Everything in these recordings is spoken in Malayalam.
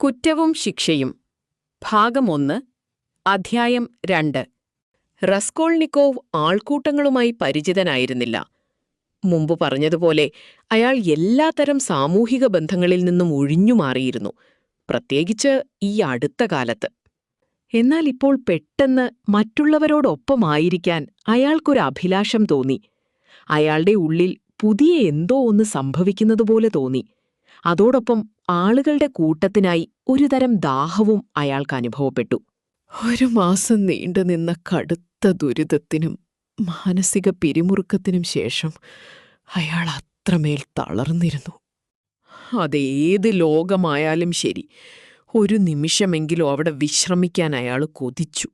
കുറ്റവും ശിക്ഷയും ഭാഗം 1 അധ്യായം 2 റസ്കോൾനിക്കോവ് ആൾക്കൂട്ടങ്ങളുമായി പരിചിതനായിരുന്നില്ല. മുമ്പ് പറഞ്ഞതുപോലെ അയാൾ എല്ലാത്തരം സാമൂഹിക ബന്ധങ്ങളിൽ നിന്നും ഒഴിഞ്ഞുമാറിയിരുന്നു, പ്രത്യേകിച്ച് ഈ അടുത്ത കാലത്ത്. എന്നാൽ ഇപ്പോൾ പെട്ടെന്ന് മറ്റുള്ളവരോടൊപ്പമായിരിക്കാൻ അയാൾക്കൊരു അഭിലാഷം തോന്നി. അയാളുടെ ഉള്ളിൽ പുതിയ എന്തോ ഒന്ന് സംഭവിക്കുന്നതുപോലെ തോന്നി. അതോടൊപ്പം ആളുകളുടെ കൂട്ടത്തിനായി ഒരുതരം ദാഹവും അയാൾക്ക് അനുഭവപ്പെട്ടു. 1 മാസം നീണ്ടുനിന്ന കടുത്ത ദുരിതത്തിനും മാനസിക പിരിമുറുക്കത്തിനും ശേഷം അയാൾ അത്രമേൽ തളർന്നിരുന്നു. അതേത് ലോകമായാലും ശരി, ഒരു നിമിഷമെങ്കിലും അവിടെ വിശ്രമിക്കാൻ അയാൾ കൊതിച്ചു.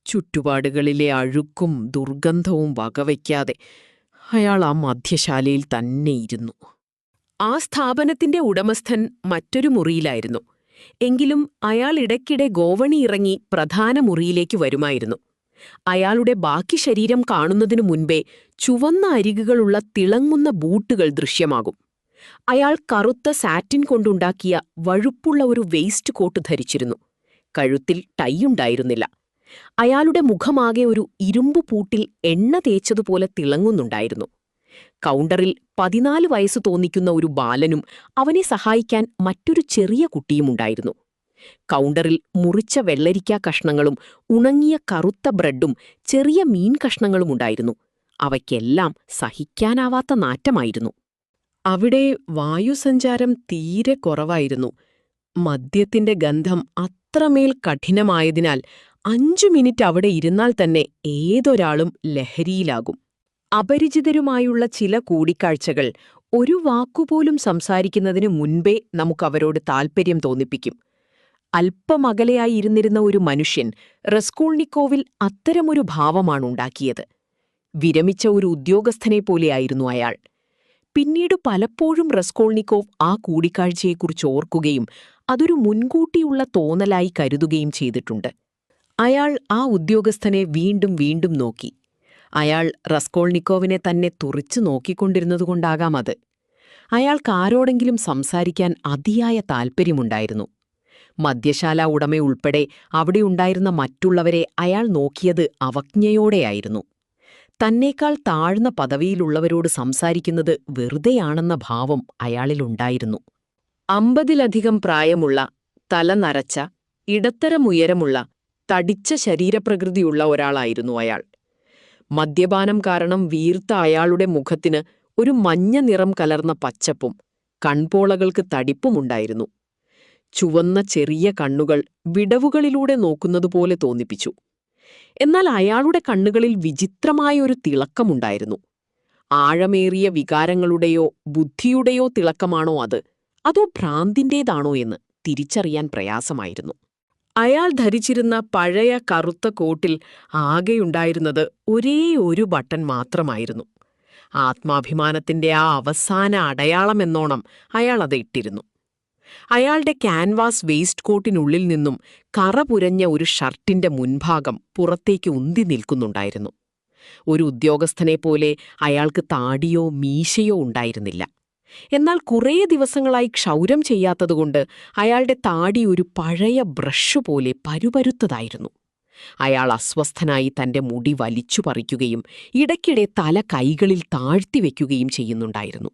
ചുറ്റുപാടുകളിലെ അഴുക്കും ദുർഗന്ധവും വകവയ്ക്കാതെ അയാൾ ആ മദ്യശാലയിൽ തന്നെ ഇരുന്നു. ആ സ്ഥാപനത്തിന്റെ ഉടമസ്ഥൻ മറ്റൊരു മുറിയിലായിരുന്നു. എങ്കിലും അയാൾ ഇടയ്ക്കിടെ ഗോവണി ഇറങ്ങി പ്രധാന മുറിയിലേക്ക് വരുമായിരുന്നു. അയാളുടെ ബാക്കി ശരീരം കാണുന്നതിനു മുൻപേ ചുവന്ന അരികുകളുള്ള തിളങ്ങുന്ന ബൂട്ടുകൾ ദൃശ്യമാകും. അയാൾ കറുത്ത സാറ്റിൻ കൊണ്ടുണ്ടാക്കിയ വഴുപ്പുള്ള ഒരു വേസ്റ്റ് കോട്ട് ധരിച്ചിരുന്നു. കഴുത്തിൽ ടൈ ഉണ്ടായിരുന്നില്ല. അയാളുടെ മുഖമാകെ ഒരു ഇരുമ്പു പൂട്ടിൽ എണ്ണ തേച്ചതുപോലെ തിളങ്ങുന്നുണ്ടായിരുന്നു. കൗണ്ടറിൽ 14 വയസ്സ് തോന്നിക്കുന്ന ഒരു ബാലനും അവനെ സഹായിക്കാൻ മറ്റൊരു ചെറിയ കുട്ടിയുമുണ്ടായിരുന്നു. കൗണ്ടറിൽ മുറിച്ച വെള്ളരിക്കാ കഷ്ണങ്ങളും ഉണങ്ങിയ കറുത്ത ബ്രെഡും ചെറിയ മീൻ കഷ്ണങ്ങളും ഉണ്ടായിരുന്നു. അവയ്ക്കെല്ലാം സഹിക്കാനാവാത്ത നാറ്റമായിരുന്നു. അവിടെ വായുസഞ്ചാരം തീരെ കുറവായിരുന്നു. മദ്യത്തിന്റെ ഗന്ധം അത്രമേൽ കഠിനമായതിനാൽ 5 മിനിറ്റ് അവിടെ ഇരുന്നാൽ തന്നെ ഏതൊരാളും ലഹരിയിലാകും. അപരിചിതരുമായുള്ള ചില കൂടിക്കാഴ്ചകൾ ഒരു വാക്കുപോലും സംസാരിക്കുന്നതിനു മുൻപേ നമുക്കവരോട് താൽപ്പര്യം തോന്നിപ്പിക്കും. അല്പമകലെയായി ഇരുന്നിരുന്ന ഒരു മനുഷ്യൻ റസ്കോൾനിക്കോവിൽ അത്തരമൊരു ഭാവമാണുണ്ടാക്കിയത്. വിരമിച്ച ഒരു ഉദ്യോഗസ്ഥനെപ്പോലെയായിരുന്നു അയാൾ. പിന്നീട് പലപ്പോഴും റസ്കോൾനിക്കോവ് ആ കൂടിക്കാഴ്ചയെക്കുറിച്ച് ഓർക്കുകയും അതൊരു മുൻകൂട്ടിയുള്ള തോന്നലായി കരുതുകയും ചെയ്തിട്ടുണ്ട്. അയാൾ ആ ഉദ്യോഗസ്ഥനെ വീണ്ടും വീണ്ടും നോക്കി. അയാൾ റസ്കോൾനിക്കോവിനെ തന്നെ തുറിച്ചു നോക്കിക്കൊണ്ടിരുന്നതുകൊണ്ടാകാം അത്. അയാൾക്കാരോടെങ്കിലും സംസാരിക്കാൻ അതിയായ താൽപ്പര്യമുണ്ടായിരുന്നു. മദ്യശാല ഉടമയുൾപ്പെടെ അവിടെയുണ്ടായിരുന്ന മറ്റുള്ളവരെ അയാൾ നോക്കിയത് അവജ്ഞയോടെയായിരുന്നു. തന്നേക്കാൾ താഴ്ന്ന പദവിയിലുള്ളവരോട് സംസാരിക്കുന്നത് വെറുതെയാണെന്ന ഭാവം അയാളിലുണ്ടായിരുന്നു. 50-ലധികം പ്രായമുള്ള, തല നരച്ച, ഇടത്തരം ഉയരമുള്ള, തടിച്ച ശരീരപ്രകൃതിയുള്ള ഒരാളായിരുന്നു അയാൾ. മദ്യപാനം കാരണം വീർത്ത അയാളുടെ മുഖത്തിന് ഒരു മഞ്ഞ നിറം കലർന്ന പച്ചപ്പും കൺപോളകൾക്ക് തടിപ്പുമുണ്ടായിരുന്നു. ചുവന്ന ചെറിയ കണ്ണുകൾ വിടവുകളിലൂടെ നോക്കുന്നതുപോലെ തോന്നിപ്പിച്ചു. എന്നാൽ അയാളുടെ കണ്ണുകളിൽ വിചിത്രമായൊരു തിളക്കമുണ്ടായിരുന്നു. ആഴമേറിയ വികാരങ്ങളുടെയോ ബുദ്ധിയുടെയോ തിളക്കമാണോ അത്, അതോ ഭ്രാന്തിൻ്റേതാണോ എന്ന് തിരിച്ചറിയാൻ പ്രയാസമായിരുന്നു. അയാൾ ധരിച്ചിരുന്ന പഴയ കറുത്ത കോട്ടിൽ ആകെയുണ്ടായിരുന്നത് ഒരേ ഒരു ബട്ടൺ മാത്രമായിരുന്നു. ആത്മാഭിമാനത്തിന്റെ ആ അവസാന അടയാളമെന്നോണം അയാൾ അത് ഇട്ടിരുന്നു. അയാളുടെ ക്യാൻവാസ് വേസ്റ്റ് കോട്ടിനുള്ളിൽ നിന്നും കറപുരഞ്ഞ ഒരു ഷർട്ടിന്റെ മുൻഭാഗം പുറത്തേക്ക് ഉന്തി നിൽക്കുന്നുണ്ടായിരുന്നു. ഒരു ഉദ്യോഗസ്ഥനെപ്പോലെ അയാൾക്ക് താടിയോ മീശയോ ഉണ്ടായിരുന്നില്ല. എന്നാൽ കുറേ ദിവസങ്ങളായി ക്ഷൗരം ചെയ്യാത്തതുകൊണ്ട് അയാളുടെ താടി ഒരു പഴയ ബ്രഷ് പോലെ പരുപരുത്തതായിരുന്നു. അയാൾ അസ്വസ്ഥനായി തന്റെ മുടി വലിച്ചു പറിക്കുകയും ഇടയ്ക്കിടെ തല കൈകളിൽ താഴ്ത്തിവെക്കുകയും ചെയ്യുന്നുണ്ടായിരുന്നു.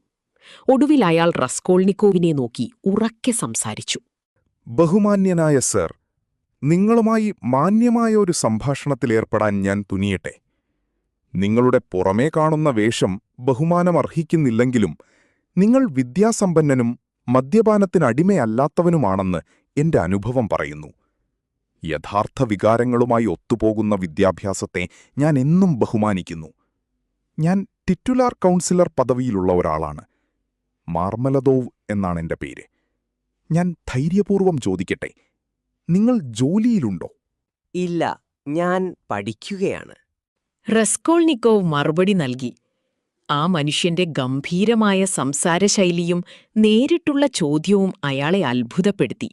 ഒടുവിൽ അയാൾ റസ്കോൾനിക്കോവിനെ നോക്കി ഉറക്കെ സംസാരിച്ചു. ബഹുമാന്യനായ സർ, നിങ്ങളുമായി മാന്യമായ ഒരു സംഭാഷണത്തിലേർപ്പെടാൻ ഞാൻ തുനിയട്ടെ. നിങ്ങളുടെ പുറമേ കാണുന്ന വേഷം ബഹുമാനമർഹിക്കുന്നില്ലെങ്കിലും നിങ്ങൾ വിദ്യാസമ്പന്നനും മദ്യപാനത്തിനടിമയല്ലാത്തവനുമാണെന്ന് എന്റെ അനുഭവം പറയുന്നു. യഥാർത്ഥ വികാരങ്ങളുമായി ഒത്തുപോകുന്ന വിദ്യാഭ്യാസത്തെ ഞാൻ എന്നും ബഹുമാനിക്കുന്നു. ഞാൻ ടിറ്റുലാർ കൗൺസിലർ പദവിയിലുള്ള ഒരാളാണ്. മാർമലദോവ് എന്നാണെന്റെ പേര്. ഞാൻ ധൈര്യപൂർവ്വം ചോദിക്കട്ടെ, നിങ്ങൾ ജോലിയിലുണ്ടോ? ഇല്ല, ഞാൻ പഠിക്കുകയാണ്. റസ്കോൾനിക്കോവ് മറുപടി നൽകി. ആ മനുഷ്യന്റെ ഗംഭീരമായ സംസാരശൈലിയും നേരിട്ടുള്ള ചോദ്യവും അയാളെ അത്ഭുതപ്പെടുത്തി.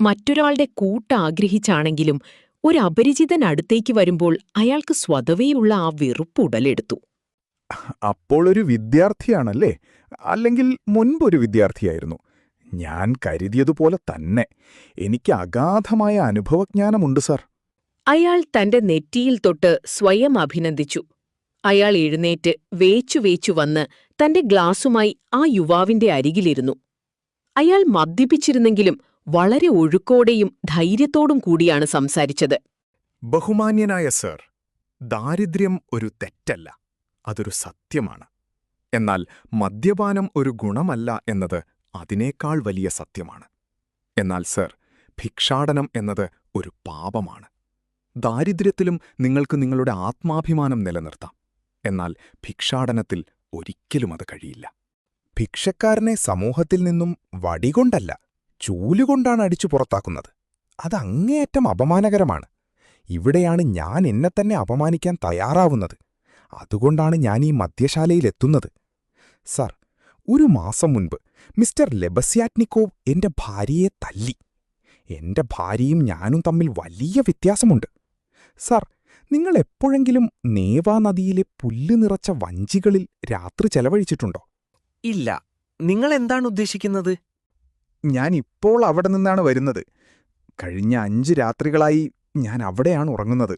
മറ്റൊരാളുടെ കൂട്ടാഗ്രഹിച്ചാണെങ്കിലും ഒരു അപരിചിതൻ അടുത്തേക്ക് വരുമ്പോൾ അയാൾക്ക് സ്വതവേയുള്ള ആ വെറുപ്പ് ഉടലെടുത്തു. അപ്പോൾ ഒരു വിദ്യാർത്ഥിയാണല്ലേ? അല്ലെങ്കിൽ മുൻപൊരു വിദ്യാർത്ഥിയായിരുന്നു? ഞാൻ കരുതിയതുപോലെ തന്നെ. എനിക്ക് അഗാധമായ അനുഭവജ്ഞാനമുണ്ട് സർ. അയാൾ തന്റെ നെറ്റിയിൽ തൊട്ട് സ്വയം അഭിനന്ദിച്ചു. അയാൾ എഴുന്നേറ്റ് വേച്ചു വന്ന് തന്റെ ഗ്ലാസുമായി ആ യുവാവിന്റെ അരികിലിരുന്നു. അയാൾ മദ്യപിച്ചിരുന്നെങ്കിലും വളരെ ഒഴുക്കോടെയും ധൈര്യത്തോടും കൂടിയാണ് സംസാരിച്ചത്. ബഹുമാന്യനായ സർ, ദാരിദ്ര്യം ഒരു തെറ്റല്ല, അതൊരു സത്യമാണ്. എന്നാൽ മദ്യപാനം ഒരു ഗുണമല്ല എന്നത് അതിനേക്കാൾ വലിയ സത്യമാണ്. എന്നാൽ സർ, ഭിക്ഷാടനം എന്നത് ഒരു പാപമാണ്. ദാരിദ്ര്യത്തിലും നിങ്ങൾക്ക് നിങ്ങളുടെ ആത്മാഭിമാനം നിലനിർത്താം. എന്നാൽ ഭിക്ഷാടനത്തിൽ ഒരിക്കലും അത് കഴിയില്ല. ഭിക്ഷക്കാരനെ സമൂഹത്തിൽ നിന്നും വടികൊണ്ടല്ല, ചൂലുകൊണ്ടാണ് അടിച്ചു പുറത്താക്കുന്നത്. അത് അങ്ങേയറ്റം അപമാനകരമാണ്. ഇവിടെയാണ് ഞാൻ എന്നെത്തന്നെ അപമാനിക്കാൻ തയ്യാറാവുന്നത്. അതുകൊണ്ടാണ് ഞാൻ ഈ മദ്യശാലയിലെത്തുന്നത്. സർ, ഒരു മാസം മുൻപ് മിസ്റ്റർ ലെബസ്യാറ്റ്നിക്കോവ് എന്റെ ഭാര്യയെ തല്ലി. എന്റെ ഭാര്യയും ഞാനും തമ്മിൽ വലിയ വ്യത്യാസമുണ്ട്. സർ, നിങ്ങൾ എപ്പോഴെങ്കിലും നേവാ നദിയിലെ പുല്ല് നിറച്ച വഞ്ചികളിൽ രാത്രി ചെലവഴിച്ചിട്ടുണ്ടോ? ഇല്ല, നിങ്ങൾ എന്താണ് ഉദ്ദേശിക്കുന്നത്? ഞാൻ ഇപ്പോൾ അവിടെ നിന്നാണ് വരുന്നത്. കഴിഞ്ഞ 5 രാത്രികളായി ഞാൻ അവിടെയാണ് ഉറങ്ങുന്നത്.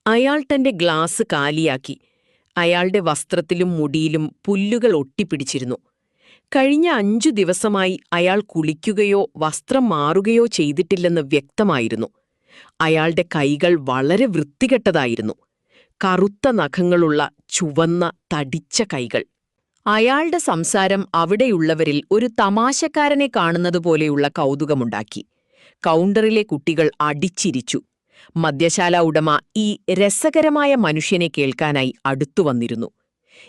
അയാൾ തന്റെ ഗ്ലാസ് കാലിയാക്കി. അയാളുടെ വസ്ത്രത്തിലും മുടിയിലും പുല്ലുകൾ ഒട്ടിപ്പിടിച്ചിരുന്നു. കഴിഞ്ഞ 5 ദിവസമായി അയാൾ കുളിക്കുകയോ വസ്ത്രം മാറുകയോ ചെയ്തിട്ടില്ലെന്ന് വ്യക്തമായിരുന്നു. അയാളുടെ കൈകൾ വളരെ വൃത്തികെട്ടതായിരുന്നു. കറുത്ത നഖങ്ങളുള്ള ചുവന്ന തടിച്ച കൈകൾ. അയാളുടെ സംസാരം അവിടെയുള്ളവരിൽ ഒരു തമാശക്കാരനെ കാണുന്നതുപോലെയുള്ള കൗതുകമുണ്ടാക്കി. കൗണ്ടറിലെ കുട്ടികൾ അടിച്ചിരിച്ചു. മദ്യശാല ഉടമ ഈ രസകരമായ മനുഷ്യനെ കേൾക്കാനായി അടുത്തുവന്നിരുന്നു.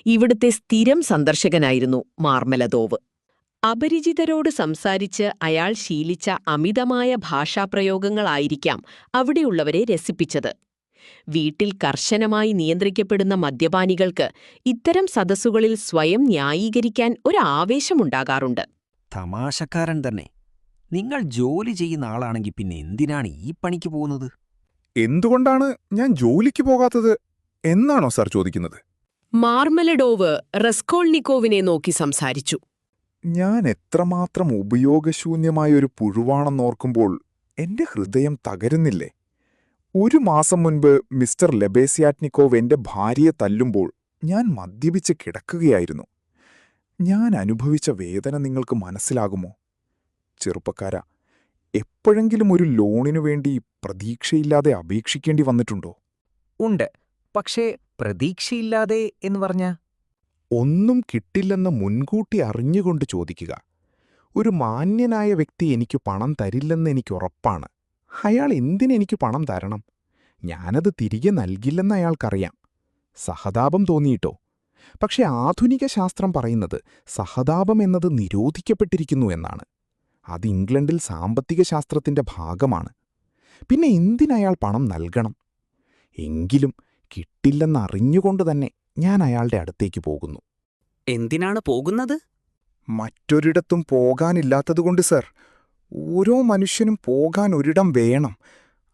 ഇവിടുത്തെ സ്ഥിരം സന്ദർശകനായിരുന്നു മാർമലദോവ്. അപരിചിതരോട് സംസാരിച്ച് അയാൾ ശീലിച്ച അമിതമായ ഭാഷാപ്രയോഗങ്ങളായിരിക്കാം അവിടെയുള്ളവരെ രസിപ്പിച്ചത്. വീട്ടിൽ കർശനമായി നിയന്ത്രിക്കപ്പെടുന്ന മദ്യപാനികൾക്ക് ഇത്തരം സദസ്സുകളിൽ സ്വയം ന്യായീകരിക്കാൻ ഒരാവേശമുണ്ടാകാറുണ്ട്. തമാശക്കാരൻ തന്നെ. നിങ്ങൾ ജോലി ചെയ്യുന്ന ആളാണെങ്കിൽ പിന്നെ എന്തിനാണ് ഈ പണിക്ക് പോകുന്നത്? എന്തുകൊണ്ടാണ് ഞാൻ ജോലിക്ക് പോകാത്തത് എന്നാണോ സർ ചോദിക്കുന്നത്? മാർമലഡോവ് റസ്കോൾനിക്കോവിനെ നോക്കി സംസാരിച്ചു. ഞാൻ എത്രമാത്രം ഉപയോഗശൂന്യമായൊരു പുഴുവാണെന്നോർക്കുമ്പോൾ എന്റെ ഹൃദയം തകരുന്നില്ലേ? ഒരു മാസം മുൻപ് മിസ്റ്റർ ലെബേസ്യാറ്റ്നിക്കോവ് എന്റെ ഭാര്യയെ തല്ലുമ്പോൾ ഞാൻ മദ്യപിച്ച് കിടക്കുകയായിരുന്നു. ഞാൻ അനുഭവിച്ച വേദന നിങ്ങൾക്ക് മനസ്സിലാകുമോ? ചെറുപ്പക്കാരാ, എപ്പോഴെങ്കിലും ഒരു ലോണിനു വേണ്ടി പ്രതീക്ഷയില്ലാതെ അപേക്ഷിക്കേണ്ടി വന്നിട്ടുണ്ടോ? ഉണ്ട്. പക്ഷേ പ്രതീക്ഷയില്ലാതെ എന്ന് പറഞ്ഞ ഒന്നും കിട്ടില്ലെന്ന് മുൻകൂട്ടി അറിഞ്ഞുകൊണ്ട് ചോദിക്കുക. ഒരു മാന്യനായ വ്യക്തി എനിക്ക് പണം തരില്ലെന്ന് എനിക്കുറപ്പാണ്. അയാൾ എന്തിനെനിക്ക് പണം തരണം? ഞാനത് തിരികെ നൽകില്ലെന്ന് അയാൾക്കറിയാം. സഹതാപം തോന്നിയിട്ടോ? പക്ഷെ ആധുനിക ശാസ്ത്രം പറയുന്നത് സഹതാപം എന്നത് നിരോധിക്കപ്പെട്ടിരിക്കുന്നു എന്നാണ്. അത് ഇംഗ്ലണ്ടിൽ സാമ്പത്തിക ശാസ്ത്രത്തിന്റെ ഭാഗമാണ്. പിന്നെ എന്തിനയാൾ പണം നൽകണം? എങ്കിലും കിട്ടില്ലെന്നറിഞ്ഞുകൊണ്ട് തന്നെ ഞാൻ അയാളുടെ അടുത്തേക്ക് പോകുന്നു. എന്തിനാണ് പോകുന്നത്? മറ്റൊരിടത്തും പോകാനില്ലാത്തതുകൊണ്ട് സർ. ഓരോ മനുഷ്യനും പോകാൻ ഒരിടം വേണം.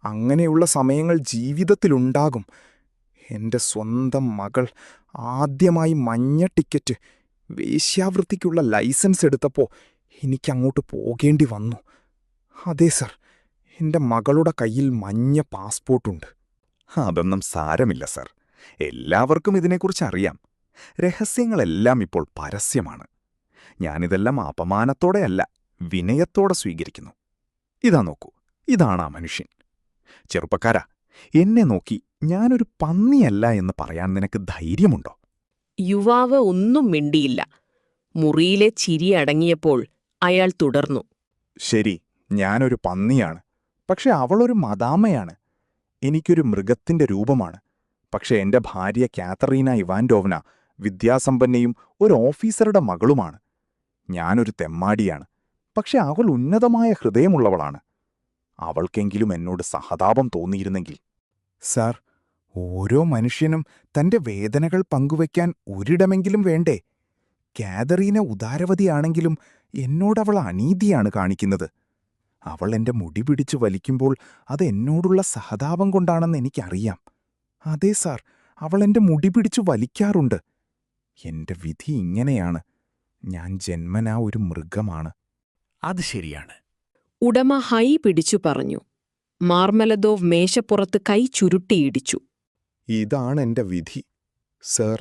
അങ്ങനെയുള്ള സമയങ്ങൾ ജീവിതത്തിലുണ്ടാകും. എന്റെ സ്വന്തം മകൾ ആദ്യമായി മഞ്ഞ ടിക്കറ്റ്, വേശ്യാവൃത്തിക്കുള്ള ലൈസൻസ് എടുത്തപ്പോൾ എനിക്കങ്ങോട്ട് പോകേണ്ടി വന്നു. അതെ സർ, എന്റെ മകളുടെ കയ്യിൽ മഞ്ഞ പാസ്പോർട്ടുണ്ട്. അതൊന്നും സാരമില്ല സർ. എല്ലാവർക്കും ഇതിനെക്കുറിച്ച് അറിയാം. രഹസ്യങ്ങളെല്ലാം ഇപ്പോൾ പരസ്യമാണ്. ഞാനിതെല്ലാം അപമാനത്തോടെയല്ല, വിനയത്തോടെ സ്വീകരിക്കുന്നു. ഇതാ നോക്കൂ, ഇതാണ് ആ മനുഷ്യൻ. ചെറുപ്പക്കാരാ, എന്നെ നോക്കി ഞാനൊരു പന്നിയല്ല എന്ന് പറയാൻ നിനക്ക് ധൈര്യമുണ്ടോ? യുവാവ് ഒന്നും മിണ്ടിയില്ല. മുറിയിലെ ചിരി അടങ്ങിയപ്പോൾ അയാൾ തുടർന്നു. ശരി, ഞാനൊരു പന്നിയാണ്. പക്ഷെ അവളൊരു മദാമയാണ്. എനിക്കൊരു മൃഗത്തിന്റെ രൂപമാണ്. പക്ഷെ എന്റെ ഭാര്യ കാതറീന ഇവാൻഡോവ്ന വിദ്യാസമ്പന്നയും ഒരു ഓഫീസറുടെ മകളുമാണ്. ഞാനൊരു തെമ്മാടിയാണ്. പക്ഷെ അവൾ ഉന്നതമായ ഹൃദയമുള്ളവളാണ്. അവൾക്കെങ്കിലും എന്നോട് സഹതാപം തോന്നിയിരുന്നെങ്കിൽ. സാർ, ഓരോ മനുഷ്യനും തന്റെ വേദനകൾ പങ്കുവയ്ക്കാൻ ഒരിടമെങ്കിലും വേണ്ടേ? കാതറീന ഉദാരവതിയാണെങ്കിലും എന്നോടവൾ അനീതിയാണ് കാണിക്കുന്നത്. അവൾ എന്റെ മുടി പിടിച്ചു വലിക്കുമ്പോൾ അത് എന്നോടുള്ള സഹതാപം കൊണ്ടാണെന്ന് എനിക്കറിയാം. അതെ സാർ, അവൾ എന്റെ മുടി പിടിച്ചു വലിക്കാറുണ്ട്. എന്റെ വിധി ഇങ്ങനെയാണ്. ഞാൻ ജന്മനാ ഒരു മൃഗമാണ്. അത് ശരിയാണ്. ഉടമ ഹൈ പിടിച്ചു പറഞ്ഞു. മാർമലദോവ് മേശപ്പുറത്ത് കൈ ചുരുട്ടിയിടിച്ചു. ഇതാണെന്റെ വിധി. സർ,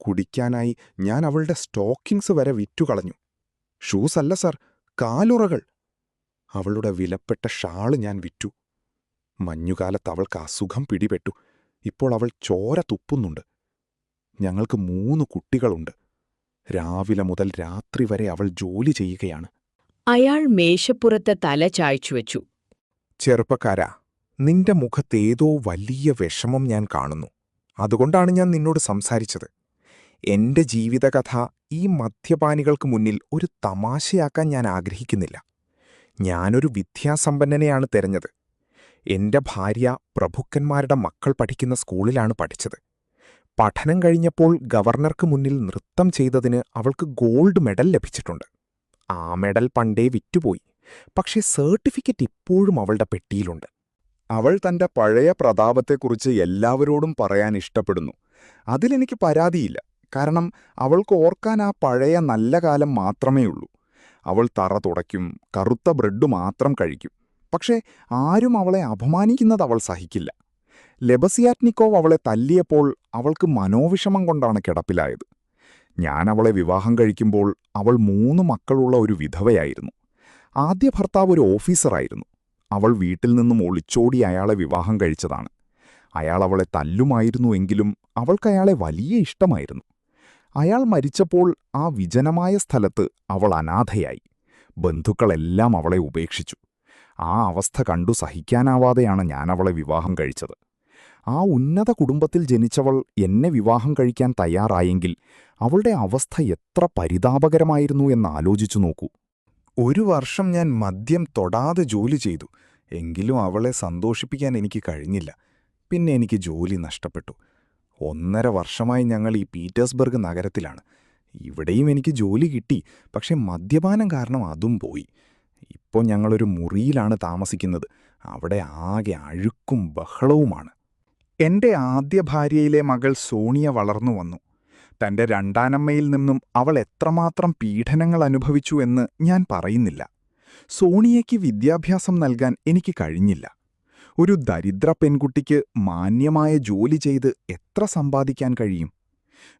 കുടിക്കാനായി ഞാൻ അവളുടെ സ്റ്റോക്കിങ്സ് വരെ വിറ്റുകളഞ്ഞു. ഷൂസല്ല സർ, കാലുറകൾ. അവളുടെ വിലപ്പെട്ട ഷാള് ഞാൻ വിറ്റു. മഞ്ഞുകാലത്ത് അവൾക്ക് അസുഖം പിടിപെട്ടു. ഇപ്പോൾ അവൾ ചോര തുപ്പുന്നുണ്ട്. ഞങ്ങൾക്ക് 3 കുട്ടികളുണ്ട്. രാവിലെ മുതൽ രാത്രി വരെ അവൾ ജോലി ചെയ്യുകയാണ്. അയാൾ മേശപ്പുറത്തെ തല ചായ്ച്ചുവെച്ചു. ചെറുപ്പക്കാരാ, നിന്റെ മുഖത്തേതോ വലിയ വിഷമം ഞാൻ കാണുന്നു. അതുകൊണ്ടാണ് ഞാൻ നിന്നോട് സംസാരിച്ചത്. എന്റെ ജീവിതകഥ ഈ മദ്യപാനികൾക്ക് മുന്നിൽ ഒരു തമാശയാക്കാൻ ഞാൻ ആഗ്രഹിക്കുന്നില്ല. ഞാനൊരു വിദ്യാസമ്പന്നനെയാണ് തെരഞ്ഞത്. എന്റെ ഭാര്യ പ്രഭുക്കന്മാരുടെ മക്കൾ പഠിക്കുന്ന സ്കൂളിലാണ് പഠിച്ചത്. പഠനം കഴിഞ്ഞപ്പോൾ ഗവർണർക്ക് മുന്നിൽ നൃത്തം ചെയ്തതിന് അവൾക്ക് ഗോൾഡ് മെഡൽ ലഭിച്ചിട്ടുണ്ട്. ആ മെഡൽ പണ്ടേ വിറ്റുപോയി. പക്ഷേ സർട്ടിഫിക്കറ്റ് ഇപ്പോഴും അവളുടെ പെട്ടിയിലുണ്ട്. അവൾ തന്റെ പഴയ പ്രതാപത്തെക്കുറിച്ച് എല്ലാവരോടും പറയാൻ ഇഷ്ടപ്പെടുന്നു. അതിലെനിക്ക് പരാതിയില്ല. കാരണം അവൾക്ക് ഓർക്കാൻ ആ പഴയ നല്ല കാലം മാത്രമേയുള്ളൂ. അവൾ തറ തുടയ്ക്കും, കറുത്ത ബ്രെഡ് മാത്രം കഴിക്കും. പക്ഷേ ആരും അവളെ അപമാനിക്കുന്നത് അവൾ സഹിക്കില്ല. ലെബസിയാറ്റ്നിക്കോവ് അവളെ തല്ലിയപ്പോൾ അവൾക്ക് മനോവിഷമം കൊണ്ടാണ് കിടപ്പിലായത്. ഞാൻ അവളെ വിവാഹം കഴിക്കുമ്പോൾ അവൾ 3 മക്കളുള്ള ഒരു വിധവയായിരുന്നു. ആദ്യ ഭർത്താവ് ഒരു ഓഫീസറായിരുന്നു. അവൾ വീട്ടിൽ നിന്നും ഒളിച്ചോടി അയാളെ വിവാഹം കഴിച്ചതാണ്. അയാൾ അവളെ തല്ലുമായിരുന്നുവെങ്കിലും അവൾക്കയാളെ വലിയ ഇഷ്ടമായിരുന്നു. അയാൾ മരിച്ചപ്പോൾ ആ വിജനമായ സ്ഥലത്ത് അവൾ അനാഥയായി. ബന്ധുക്കളെല്ലാം അവളെ ഉപേക്ഷിച്ചു. ആ അവസ്ഥ കണ്ടു സഹിക്കാനാവാതെയാണ് ഞാൻ അവളെ വിവാഹം കഴിച്ചത്. ആ ഉന്നത കുടുംബത്തിൽ ജനിച്ചവൾ എന്നെ വിവാഹം കഴിക്കാൻ തയ്യാറായെങ്കിൽ അവളുടെ അവസ്ഥ എത്ര പരിതാപകരമായിരുന്നു എന്ന് ആലോചിച്ചു നോക്കൂ. 1 വർഷം ഞാൻ മദ്യം തൊടാതെ ജോലി ചെയ്തു. എങ്കിലും അവളെ സന്തോഷിപ്പിക്കാൻ എനിക്ക് കഴിഞ്ഞില്ല. പിന്നെ എനിക്ക് ജോലി നഷ്ടപ്പെട്ടു. 1.5 വർഷമായി ഞങ്ങൾ ഈ പീറ്റേഴ്സ്ബർഗ് നഗരത്തിലാണ്. ഇവിടെയും എനിക്ക് ജോലി കിട്ടി. പക്ഷെ മദ്യപാനം കാരണം അതും പോയി. ഇപ്പോൾ ഞങ്ങളൊരു മുറിയിലാണ് താമസിക്കുന്നത്. അവിടെ ആകെ അഴുക്കും ബഹളവുമാണ്. എന്റെ ആദ്യ ഭാര്യയിലെ മകൾ സോണിയ വളർന്നു വന്നു. തന്റെ രണ്ടാനമ്മയിൽ നിന്നും അവൾ എത്രമാത്രം പീഡനങ്ങൾ അനുഭവിച്ചു എന്ന് ഞാൻ പറയുന്നില്ല. സോണിയയ്ക്ക് വിദ്യാഭ്യാസം നൽകാൻ എനിക്ക് കഴിഞ്ഞില്ല. ഒരു ദരിദ്ര പെൺകുട്ടിക്ക് മാന്യമായ ജോലി ചെയ്ത് എത്ര സമ്പാദിക്കാൻ കഴിയും?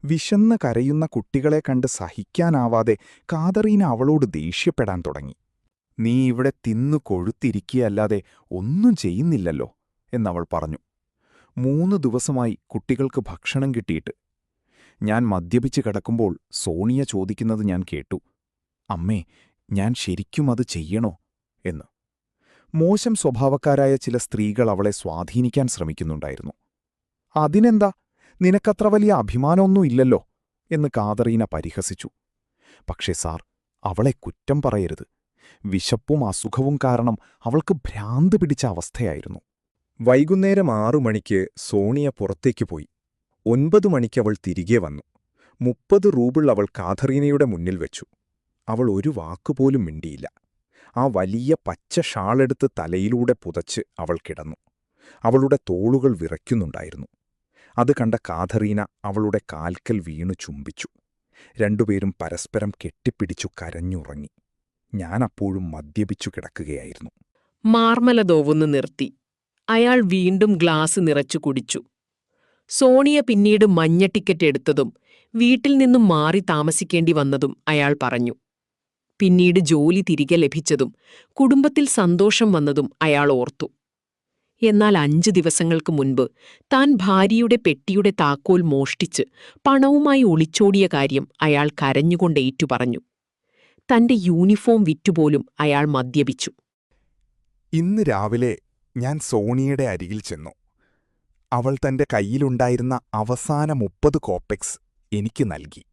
വിശന്ന് കരയുന്ന കുട്ടികളെ കണ്ട് സഹിക്കാനാവാതെ കാതറീന അവളോട് ദേഷ്യപ്പെടാൻ തുടങ്ങി. നീ ഇവിടെ തിന്നു കൊഴുത്തിരിക്കുകയല്ലാതെ ഒന്നും ചെയ്യുന്നില്ലല്ലോ എന്നവൾ പറഞ്ഞു. 3 ദിവസമായി കുട്ടികൾക്ക് ഭക്ഷണം കിട്ടിയിട്ട്. ഞാൻ മദ്യപിച്ച് കിടക്കുമ്പോൾ സോണിയ ചോദിക്കുന്നത് ഞാൻ കേട്ടു. അമ്മേ, ഞാൻ ശരിക്കും അത് ചെയ്യണോ എന്ന്. മോശം സ്വഭാവക്കാരായ ചില സ്ത്രീകൾ അവളെ സ്വാധീനിക്കാൻ ശ്രമിക്കുന്നുണ്ടായിരുന്നു. അതിനെന്താ, നിനക്കത്ര വലിയ അഭിമാനമൊന്നും ഇല്ലല്ലോ എന്ന് കാതറീന പരിഹസിച്ചു. പക്ഷേ സാർ, അവളെ കുറ്റം പറയരുത്. വിശപ്പും അസുഖവും കാരണം അവൾക്ക് ഭ്രാന്ത് പിടിച്ച അവസ്ഥയായിരുന്നു. വൈകുന്നേരം 6 മണിക്ക് സോണിയ പുറത്തേക്ക് പോയി. 9 മണിക്ക് അവൾ തിരികെ വന്നു. 30 റൂബിൾ അവൾ കാതറീനയുടെ മുന്നിൽ വെച്ചു. അവൾ ഒരു വാക്കുപോലും മിണ്ടിയില്ല. ആ വലിയ പച്ച ഷാളെടുത്ത് തലയിലൂടെ പുതച്ച് അവൾ കിടന്നു. അവളുടെ തോളുകൾ വിറയ്ക്കുന്നുണ്ടായിരുന്നു. അത് കണ്ട കാതറീന അവളുടെ കാൽക്കൽ വീണു ചുംബിച്ചു. രണ്ടുപേരും പരസ്പരം കെട്ടിപ്പിടിച്ചു കരഞ്ഞുറങ്ങി. ഞാനപ്പോഴും മദ്യപിച്ചു കിടക്കുകയായിരുന്നു. മാർമലദോവൊന്ന് നിർത്തി. അയാൾ വീണ്ടും ഗ്ലാസ് നിറച്ചു കുടിച്ചു. സോണിയ പിന്നീട് മഞ്ഞ ടിക്കറ്റ് എടുത്തതും വീട്ടിൽ നിന്നും മാറി താമസിക്കേണ്ടി വന്നതും അയാൾ പറഞ്ഞു. പിന്നീട് ജോലി തിരികെ ലഭിച്ചതും കുടുംബത്തിൽ സന്തോഷം വന്നതും അയാൾ ഓർത്തു. എന്നാൽ 5 ദിവസങ്ങൾക്ക് മുൻപ് താൻ ഭാര്യയുടെ പെട്ടിയുടെ താക്കോൽ മോഷ്ടിച്ച് പണവുമായി ഒളിച്ചോടിയ കാര്യം അയാൾ കരഞ്ഞുകൊണ്ട് ഏറ്റുപറഞ്ഞു. തന്റെ യൂണിഫോം വിറ്റുപോലും അയാൾ മദ്യപിച്ചു. ഇന്ന് രാവിലെ ഞാൻ സോണിയയുടെ അരികിൽ ചെന്നു. അവൾ തന്റെ കയ്യിലുണ്ടായിരുന്ന അവസാന 30 കോപ്പെക്സ് എനിക്ക് നൽകി.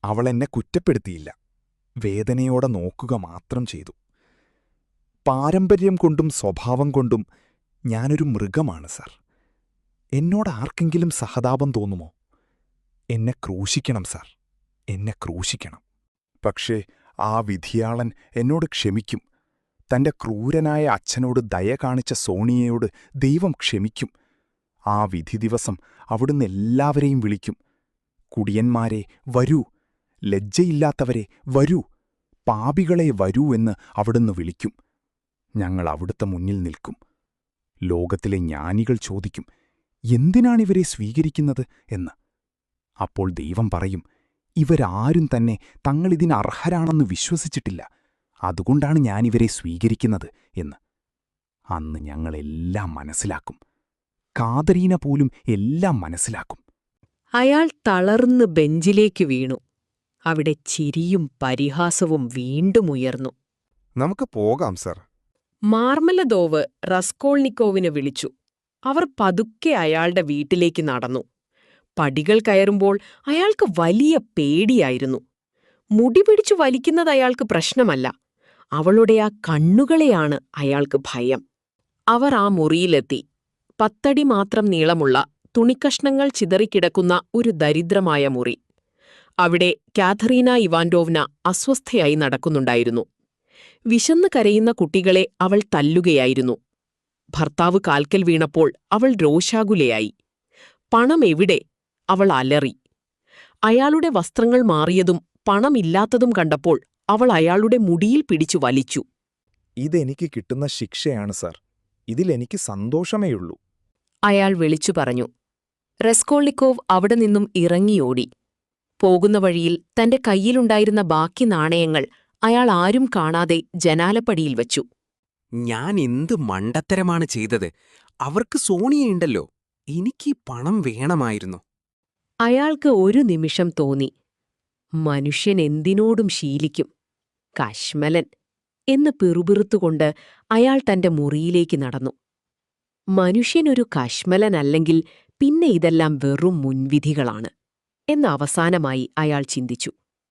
അവൾ എന്നെ കുറ്റപ്പെടുത്തിയില്ല. വേദനയോടെ നോക്കുക മാത്രം ചെയ്തു. പാരമ്പര്യം കൊണ്ടും സ്വഭാവം കൊണ്ടും ഞാനൊരു മൃഗമാണ് സർ. എന്നോട് ആർക്കെങ്കിലും സഹതാപം തോന്നുമോ? എന്നെ ക്രൂശിക്കണം സർ, എന്നെ ക്രൂശിക്കണം. പക്ഷേ ആ വിധിയാളൻ എന്നോട് ക്ഷമിക്കും. തന്റെ ക്രൂരനായ അച്ഛനോട് ദയ കാണിച്ച സോണിയയോട് ദൈവം ക്ഷമിക്കും. ആ വിധി ദിവസം അവിടുന്ന് എല്ലാവരെയും വിളിക്കും. കുടിയന്മാരെ വരൂ, ലജ്ജയില്ലാത്തവരെ വരൂ, പാപികളെ വരൂ എന്ന് അവിടുന്ന് വിളിക്കും. ഞങ്ങൾ അവിടുത്തെ മുന്നിൽ നിൽക്കും. ലോകത്തിലെ ജ്ഞാനികൾ ചോദിക്കും, എന്തിനാണിവരെ സ്വീകരിക്കുന്നത് എന്ന്. അപ്പോൾ ദൈവം പറയും, ഇവരാരും തന്നെ തങ്ങളിതിന് അർഹരാണെന്ന് വിശ്വസിച്ചിട്ടില്ല, അതുകൊണ്ടാണ് ഞാനിവരെ സ്വീകരിക്കുന്നത് എന്ന്. അന്ന് ഞങ്ങളെല്ലാം മനസ്സിലാക്കും. കാതരീന പോലും എല്ലാം മനസ്സിലാക്കും. അയാൾ തളർന്ന് ബെഞ്ചിലേക്ക് വീണു. അവിടെ ചിരിയും പരിഹാസവും വീണ്ടും ഉയർന്നു. നമുക്ക് പോകാം സർ. മാർമലദോവ് റസ്കോൾനിക്കോവിനെ വിളിച്ചു. അവർ പതുക്കെ അയാളുടെ വീട്ടിലേക്ക് നടന്നു. പടികൾ കയറുമ്പോൾ അയാൾക്ക് വലിയ പേടിയായിരുന്നു. മുടി പിടിച്ചു വലിക്കുന്നത് അയാൾക്ക് പ്രശ്നമല്ല, അവളുടെ ആ കണ്ണുകളെയാണ് അയാൾക്ക് ഭയം. അവർ ആ മുറിയിലെത്തി. 10 അടി മാത്രം നീളമുള്ള തുണിക്കഷ്ണങ്ങൾ ചിതറിക്കിടക്കുന്ന ഒരു ദരിദ്രമായ മുറി. അവിടെ കാഥറീന ഇവാൻഡോവ്ന അസ്വസ്ഥയായി നടക്കുന്നുണ്ടായിരുന്നു. വിശന്ന് കരയുന്ന കുട്ടികളെ അവൾ തല്ലുകയായിരുന്നു. ഭർത്താവ് കാൽക്കൽ വീണപ്പോൾ അവൾ രോഷാകുലയായി. പണം എവിടെ? അവൾ അലറി. അയാളുടെ വസ്ത്രങ്ങൾ മാറിയതും പണമില്ലാത്തതും കണ്ടപ്പോൾ അവൾ അയാളുടെ മുടിയിൽ പിടിച്ചു വലിച്ചു. ഇതെനിക്ക് കിട്ടുന്ന ശിക്ഷയാണ് സർ. ഇതിലെനിക്ക് സന്തോഷമേയുള്ളൂ. അയാൾ വിളിച്ചു പറഞ്ഞു. റെസ്കോൾനിക്കോവ് അവിടെ നിന്നും ഇറങ്ങിയോടി. പോകുന്ന വഴിയിൽ തന്റെ കയ്യിലുണ്ടായിരുന്ന ബാക്കി നാണയങ്ങൾ അയാൾ ആരും കാണാതെ ജനാലപ്പടിയിൽ വച്ചു. ഞാൻ എന്ത് മണ്ടത്തരമാണ് ചെയ്തത്? അവർക്ക് സോണിയയുണ്ടല്ലോ, എനിക്ക് പണം വേണമായിരുന്നു. അയാൾക്ക് ഒരു നിമിഷം തോന്നി, മനുഷ്യൻ എന്തിനോടും ശീലിക്കും, കശ്മലൻ എന്ന് പിറുപിറുത്തുകൊണ്ട് അയാൾ തന്റെ മുറിയിലേക്ക് നടന്നു. മനുഷ്യനൊരു കശ്മലനല്ലെങ്കിൽ പിന്നെ ഇതെല്ലാം വെറും മുൻവിധികളാണ് എന്ന് അവസാനമായി അയാൾ ചിന്തിച്ചു.